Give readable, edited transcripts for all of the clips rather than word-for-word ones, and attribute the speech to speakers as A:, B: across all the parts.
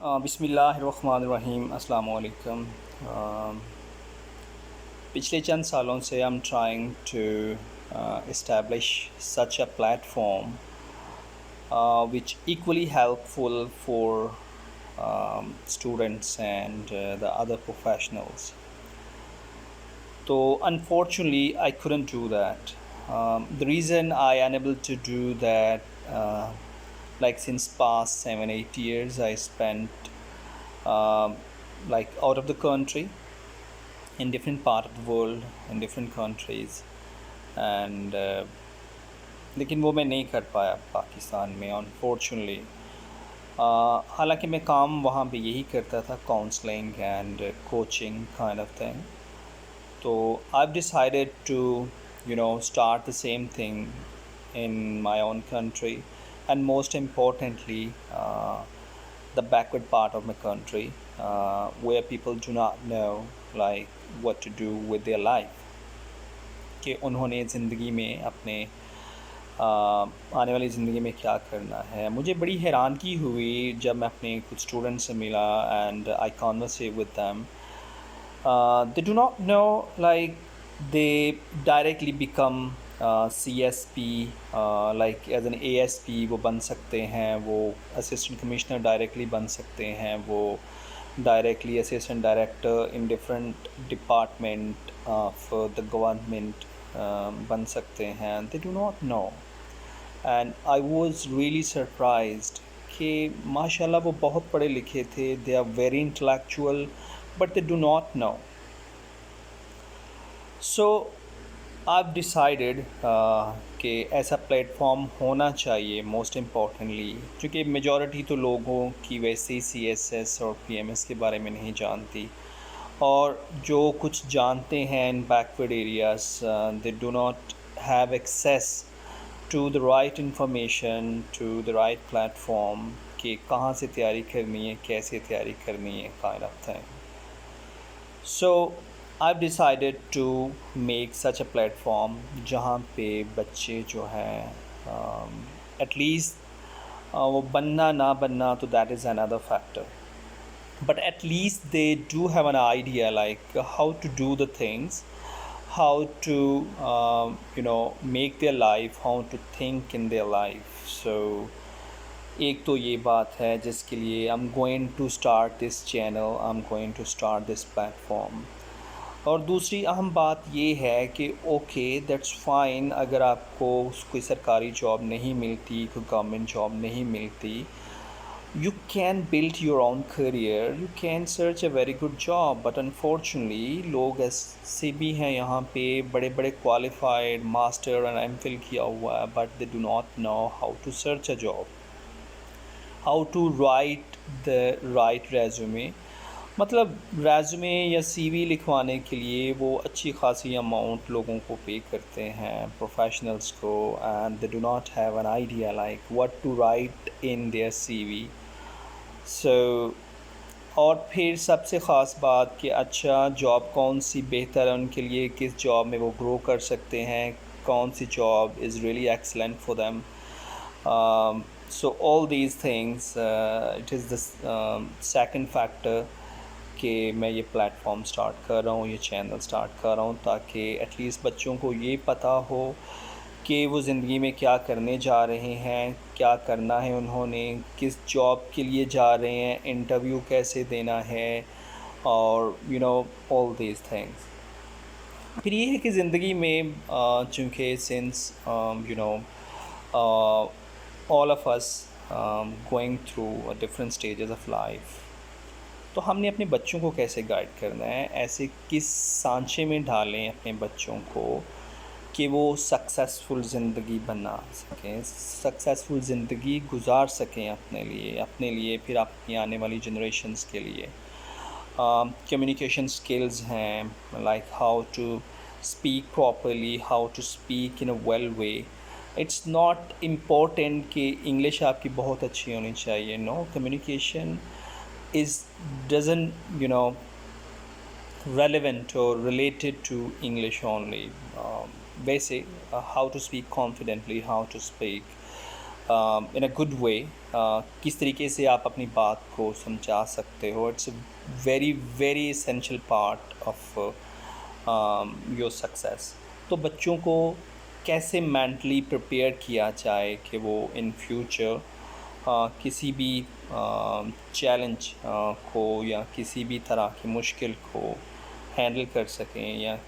A: बिस्मिल्लाहिर्रहमानिर्रहीम अस्सलाम वालेकुम। पिछले चंद सालों से I am trying to establish such a platform which equally helpful for students and the other professionals. So unfortunately I couldn't do that. The reason I unable to do that, like since past 7-8 years I spent like out of the country, in different part of the world, in different countries, and लेकिन वो मैं नहीं कर पाया पाकिस्तान में unfortunately. हालांकि मैं काम वहाँ पे यही करता था, counselling and coaching kind of thing. तो I decided to start the same thing in my own country, and most importantly the backward part of my country, where people do not know like what to do with their life, कि उन्होंने ज़िंदगी में अपने आने वाली ज़िंदगी में क्या करना है। मुझे बड़ी हैरानगी हुई जब मैं अपने कुछ स्टूडेंट से मिला and I conversate with them. They do not know like they directly become CSP, like as an ASP वो बन सकते हैं, वो असिस्टेंट कमिश्नर डायरेक्टली बन सकते हैं, वो directly assistant director in different department of the government बन सकते हैं। They do not know, and I was really surprised कि माशाल्लाह वो बहुत पढ़े लिखे थे, they are very intellectual, but they do not know. So I've decided कि ऐसा प्लेटफॉर्म होना चाहिए मोस्ट इम्पॉर्टेंटली, क्योंकि मेजॉरिटी तो लोगों की वैसे ही CSS और PMS के बारे में नहीं जानती, और जो कुछ जानते हैं इन backward areas they do not have access to the right information, to the right platform कि कहाँ से तैयारी करनी है, कैसे तैयारी करनी है kind of thing. So I've decided to make such a platform जहाँ पे बच्चे जो हैं एटलीस्ट वो बनना ना बनना तो that is another factor, but at least they do have an idea like how to do the things, how to make their life, how to think in their life. So एक तो ये बात है जिसके लिए I'm going to start this channel, I'm going to start this platform. और दूसरी अहम बात ये है कि ओके दैट्स फ़ाइन, अगर आपको कोई सरकारी जॉब नहीं मिलती, कोई गवर्नमेंट जॉब नहीं मिलती, you can build your own career, you can search a very good job. But unfortunately लोग ऐसे भी हैं यहाँ पे बड़े बड़े क्वालिफाइड, मास्टर एंड MPhil किया हुआ है, but they do not know how to search a job, how to write the right resume. मतलब रेज़्यूमे या CV लिखवाने के लिए वो अच्छी खासी अमाउंट लोगों को पे करते हैं, प्रोफेशनल्स को, and they do not have an idea like what to write in their CV। So और फिर सबसे ख़ास बात कि अच्छा जॉब कौन सी बेहतर है उनके लिए, किस जॉब में वो ग्रो कर सकते हैं, कौन सी job is really excellent for them. So all these things, it is the second factor कि मैं ये प्लेटफॉर्म स्टार्ट कर रहा हूँ, ये चैनल स्टार्ट कर रहा हूँ, ताकि एटलीस्ट बच्चों को ये पता हो कि वो ज़िंदगी में क्या करने जा रहे हैं, क्या करना है उन्होंने, किस जॉब के लिए जा रहे हैं, इंटरव्यू कैसे देना है, और ऑल दीज थिंग्स। फिर ये है कि ज़िंदगी में चूँकि since all of us going through different stages of life, तो हमने अपने बच्चों को कैसे गाइड करना है, ऐसे किस सांचे में डालें अपने बच्चों को कि वो सक्सेसफुल ज़िंदगी बना सकें, सक्सेसफुल ज़िंदगी गुजार सकें अपने लिए फिर अपनी आने वाली जनरेशन्स के लिए। कम्युनिकेशन स्किल्स हैं, like how to speak properly, how to speak in a well way. It's not important कि इंग्लिश आपकी बहुत अच्छी होनी चाहिए, no, communication doesn't relevant or related to English only. Basic how to speak confidently, how to speak in a good way किस तरीके से आप अपनी बात को समझा सकते हो. It's very very essential part of your success. तो बच्चों को कैसे मेंटली प्रिपेयर किया जाए कि वो इन फ्यूचर किसी भी चैलेंज को या किसी भी तरह की मुश्किल को हैंडल कर सकें, या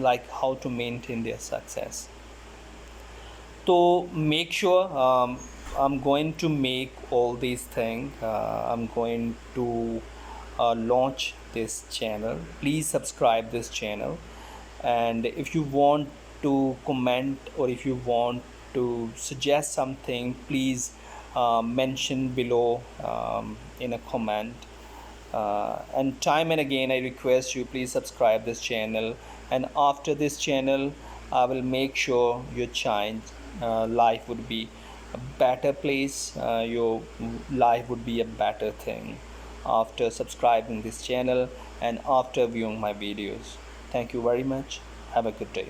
A: like how to maintain their success. So make sure I'm going to make all these things. I'm going to launch this channel. Please subscribe this channel, and if you want to comment or if you want to suggest something, please mention below in a comment. And time and again I request you, please subscribe this channel, and after this channel I will make sure your child life would be a better place, your life would be a better thing after subscribing this channel and after viewing my videos. Thank you very much. Have a good day.